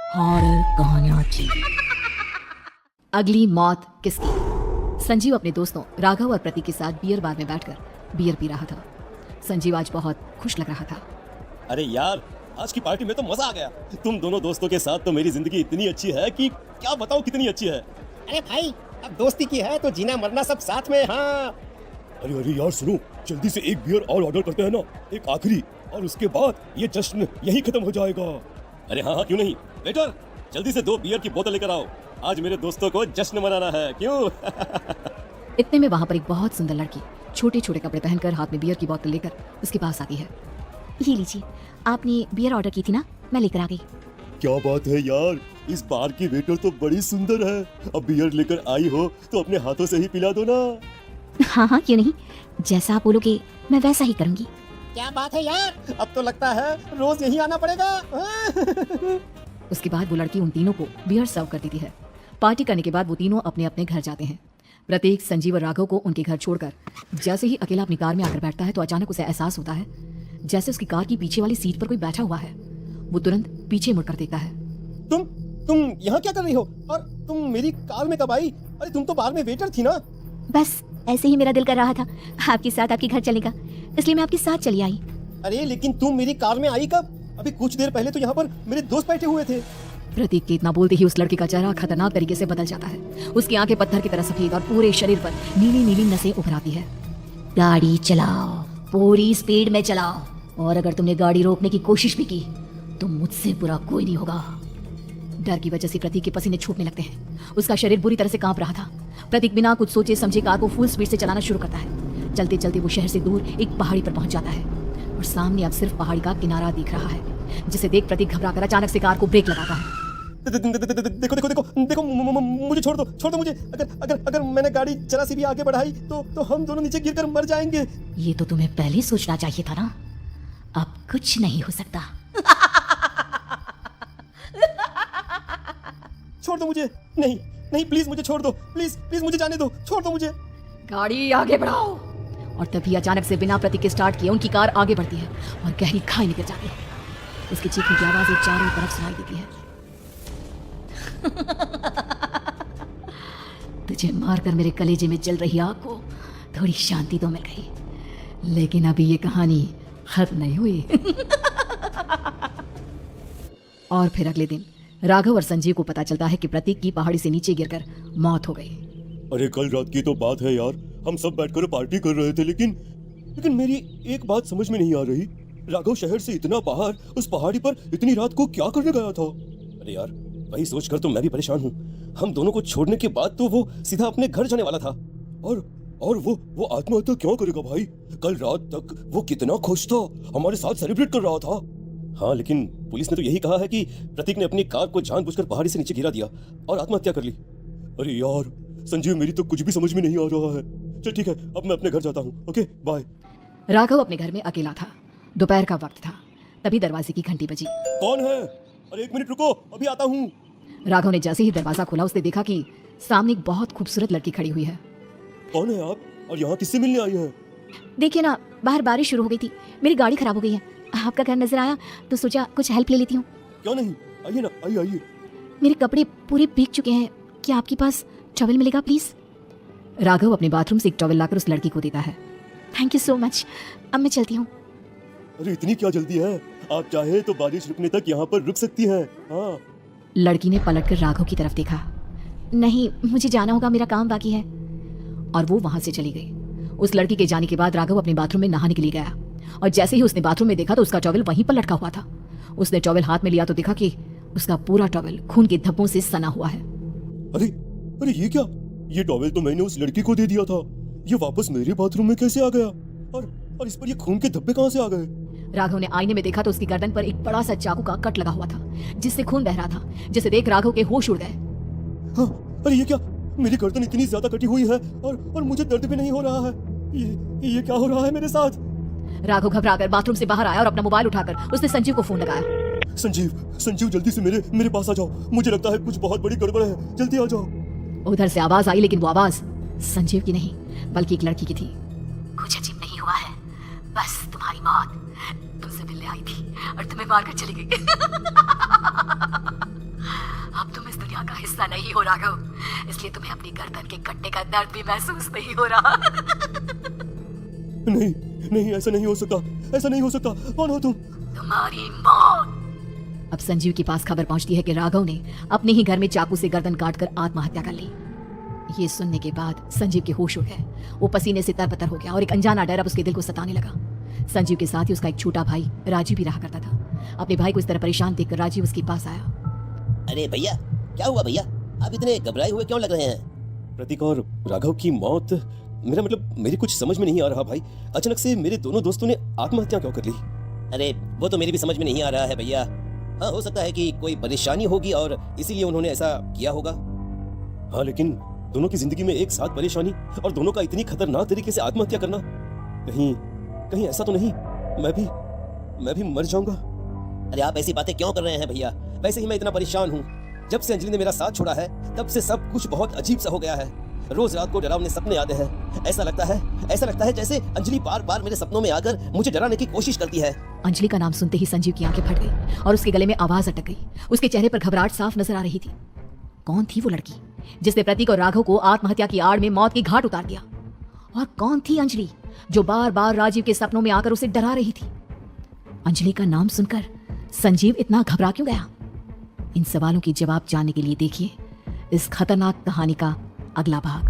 Horror कहानियां अगली मौत किसकी। संजीव अपने दोस्तों राघव और प्रतीक के साथ बियर बार में बैठकर बियर पी रहा था। संजीव आज बहुत खुश लग रहा था। अरे यार, आज की पार्टी में तो मजा आ गया। तुम दोनों दोस्तों के साथ तो मेरी जिंदगी इतनी अच्छी है कि क्या बताऊं कितनी अच्छी है। अरे भाई, अब दोस्ती की है तो जीना मरना सब साथ में। हाँ अरे अरे यार सुनो, जल्दी से एक बियर और ऑर्डर करते हैं ना, एक आखिरी, और उसके बाद ये जश्न यही खत्म हो जाएगा। अरे हाँ हाँ, क्यों नहीं। वेटर, जल्दी से 2 बियर की बोतल लेकर आओ, आज मेरे दोस्तों को जश्न मनाना है। क्यों? इतने में वहाँ पर एक बहुत सुंदर लड़की छोटे छोटे कपड़े पहनकर हाथ में बियर की बोतल लेकर उसके पास आती है। ये लीजिए, आपने बियर ऑर्डर की थी ना, मैं लेकर आ गई। क्या बात है यार, इस बार की वेटर तो बड़ी सुंदर है। अब बियर लेकर आई हो तो अपने हाथों से ही पिला दो ना। हाँ हाँ, क्यों नहीं, जैसा आप बोलोगे मैं वैसा ही करूँगी। क्या बात है यार, अब तो लगता है रोज यही आना पड़ेगा। उसके बाद वो लड़की उन तीनों को बियर सर्व कर देती है। पार्टी करने के बाद वो तीनों अपने अपने घर जाते हैं। प्रतीक संजीव और राघव को उनके घर छोड़कर जैसे ही अकेला अपनी कार में आकर बैठता है तो अचानक उसे एहसास होता है जैसे उसकी कार की पीछे वाली सीट पर कोई बैठा हुआ है। वो तुरंत पीछे मुड़कर देखता है। तुम यहाँ क्या कर रही हो? और तुम मेरी कार में कब आई? अरे तुम तो बार में वेटर थी ना। बस ऐसे ही मेरा दिल कर रहा था आपके साथ आपके घर चलेगा, इसलिए मैं आपके साथ चली आई। अरे लेकिन तुम मेरी कार में आई कब? अभी कुछ देर पहले तो यहाँ पर मेरे दोस्त बैठे हुए थे। प्रतीक के इतना बोलते ही उस लड़के का चेहरा खतरनाक तरीके से बदल जाता है। उसकी आंखें पत्थर की तरह सफेद और पूरे शरीर पर नीली नीली नसें उभर आती है। गाड़ी चलाओ, पूरी स्पीड में चलाओ, और अगर तुमने गाड़ी रोकने की कोशिश भी की तो मुझसे बुरा कोई नहीं होगा। डर की वजह से प्रतीक के पसीने छूटने लगते हैं। उसका शरीर बुरी तरह से कांप रहा था। प्रतीक बिना कुछ सोचे समझे कार को फुल स्पीड से चलाना शुरू करता है। चलते चलते वो शहर से दूर एक पहाड़ी पर पहुंच जाता है और सामने अब सिर्फ पहाड़ी का किनारा दिख रहा है, जिसे देख प्रतीक घबराकर अचानक से कार को ब्रेक लगाता है। देखो देखो देखो देखो, मुझे छोड़ दो मुझे। अगर मैंने गाड़ी जरा सी भी आगे बढ़ाई तो हम दोनों नीचे गिरकर मर जाएंगे। ये तो तुम्हें पहले सोचना चाहिए था ना। अब कुछ नहीं हो सकता। छोड़ दो मुझे। नहीं नहीं, प्लीज मुझे छोड़ दो। प्लीज मुझे जाने दो, छोड़ दो मुझे। गाड़ी आगे बढ़ाओ। और तभी अचानक से बिना प्रतीक के स्टार्ट किए उनकी कार आगे बढ़ती है और गहरी खाई में गिर जाती है। उसकी चीखने की आवाज चारों तरफ सुनाई देती है। तुझे मारकर मेरे कलेजे में जल रही आग को थोड़ी शांति तो मिल गई, लेकिन अभी ये कहानी खत्म नहीं हुई। और फिर अगले दिन राघव और संजीव को पता चलता है कि प्रतीक की पहाड़ी से नीचे गिरकर मौत हो गई। अरे कल रात की तो बात है यार, हम सब बैठकर पार्टी कर रहे थे, लेकिन मेरी एक बात समझ में नहीं आ रही। राघव शहर से इतना बाहर उस पहाड़ी पर इतनी रात को क्या करने गया था? अरे यार, वही सोचकर तो मैं भी परेशान हूँ। हम दोनों को छोड़ने के बाद तो वो सीधा अपने घर जाने वाला था, और वो आत्महत्या क्यों करेगा भाई? कल रात तक वो कितना खुश था, हमारे साथ सेलिब्रेट कर रहा था। हाँ, लेकिन पुलिस ने तो यही कहा है कि प्रतीक ने अपनी कार को जानबूझकर पहाड़ी से नीचे गिरा दिया और आत्महत्या कर ली। अरे यार संजीव, मेरी तो कुछ भी समझ में नहीं आ रहा है। चल ठीक है, अब मैं अपने घर जाता हूँ। Okay bye. राघव अपने घर में अकेला था। दोपहर का वक्त था। तभी दरवाजे की घंटी बजी। कौन है? अरे 1 मिनट रुको, अभी आता हूँ। राघव ने जैसे ही दरवाजा खोला उसने देखा कि सामने एक बहुत खूबसूरत लड़की खड़ी हुई है। कौन है आप, और यहाँ किससे मिलने आई है? देखिए ना, बाहर बारिश शुरू हो गई थी, मेरी गाड़ी खराब हो गई है। आपका घर नजर आया तो सोचा कुछ हेल्प ले लेती हूँ। क्यों नहीं, आइए ना, आइए। मेरे कपड़े पूरे भीग चुके हैं, क्या आपके पास टॉवल मिलेगा प्लीज? राघव अपने बाथरूम से एक टॉवल लाकर उस लड़की को देता है। थैंक यू सो मच, अब मैं चलती हूँ। अरे इतनी क्या जल्दी है? आप चाहे तो बारिश रुकने तक यहाँ पर रुक सकती है। हाँ। लड़की ने पलटकर राघव की तरफ देखा। नहीं, मुझे जाना होगा, मेरा काम बाकी है। और वो वहां से चली गई। उस लड़की के जाने के बाद राघव अपने बाथरूम में नहाने के लिए गया और जैसे ही उसने बाथरूम में देखा तो उसका टॉवल वहीं पर लटका हुआ था। उसने टॉवल हाथ में लिया तो देखा कि उसका पूरा टॉवल खून के धब्बों से सना हुआ है। अरे ये क्या? ये टॉवल तो मैंने उस लड़की को दे दिया था, ये वापस मेरे बाथरूम में कैसे आ गया? और इस पर ये खून के धब्बे कहाँ से आ गए? राघव ने आईने में देखा तो उसकी गर्दन पर एक बड़ा सा चाकू का कट लगा हुआ था जिससे खून बह रहा था, जिसे देख राघव के होश उड़ गए। हाँ, अरे ये क्या? मेरी गर्दन इतनी ज्यादा कटी हुई है और मुझे दर्द भी नहीं हो रहा है। ये क्या हो रहा है मेरे साथ? राघव घबराकर बाथरूम से बाहर आया और अपना मोबाइल उठाकर उसने संजीव को फोन लगाया। संजीव जल्दी से मेरे पास आ जाओ, मुझे लगता है कुछ बहुत बड़ी गड़बड़ है, जल्दी आ जाओ। उधर से आवाज आई, लेकिन वो आवाज संजीव की नहीं बल्कि एक लड़की की थी। कुछ अजीब नहीं हुआ है, बस तुम्हारी मौत तुमसे मिलने आई थी और तुम्हें मारकर चली गई। गुस्सा नहीं हो राघव, इसलिए तुम्हें अपनी गर्दन के कटने का दर्द भी महसूस नहीं हो रहा। नहीं नहीं, ऐसा नहीं हो सकता, ऐसा नहीं हो सकता। कौन हो तुम? तुम्हारी मौत। अब संजीव के पास खबर पहुंचती है कि राघव ने अपने ही घर में चाकू से गर्दन काटकर आत्महत्या कर ली। ये सुनने के बाद संजीव के होश उड़ गए। वो पसीने से तरबतर हो गया और एक अनजाना डर अब उसके दिल को सताने लगा। संजीव के साथ ही उसका एक छोटा भाई राजीव भी रहा करता था। अपने भाई को इस तरह परेशान देखकर राजीव उसके पास आया। अरे भैया, क्या हुआ भैया? आप इतने घबराए हुए क्यों लग रहे हैं? प्रतीक और राघव की मौत, मेरा मतलब मेरी कुछ समझ में नहीं आ रहा भाई। अचानक से मेरे दोनों दोस्तों ने आत्महत्या क्यों कर ली? अरे वो तो मेरी भी समझ में नहीं आ रहा है भैया। हाँ, हो सकता है कि कोई परेशानी होगी और इसीलिए उन्होंने ऐसा किया होगा। हाँ, लेकिन दोनों की जिंदगी में एक साथ परेशानी और दोनों का इतनी खतरनाक तरीके से आत्महत्या करना, कहीं कहीं ऐसा तो नहीं मैं भी मर जाऊंगा? अरे आप ऐसी बातें क्यों कर रहे हैं भैया? वैसे ही मैं इतना परेशान हूँ। जब से अंजलि ने मेरा साथ छोड़ा है तब से सब कुछ बहुत अजीब सा हो गया है। रोज रात को डरावने सपने आते हैं। ऐसा लगता है जैसे अंजलि बार बार मेरे सपनों में आकर मुझे डराने की कोशिश करती है। अंजलि का नाम सुनते ही संजीव की आंखें फट गई और उसके गले में आवाज अटक गई। उसके चेहरे पर घबराहट साफ नजर आ रही थी। कौन थी वो लड़की जिसने प्रतीक और राघव को आत्महत्या की आड़ में मौत की घाट उतार दिया? और कौन थी अंजलि जो बार बार राजीव के सपनों में आकर उसे डरा रही थी? अंजलि का नाम सुनकर संजीव इतना घबरा क्यों गया? इन सवालों के जवाब जानने के लिए देखिए इस खतरनाक कहानी का अगला भाग।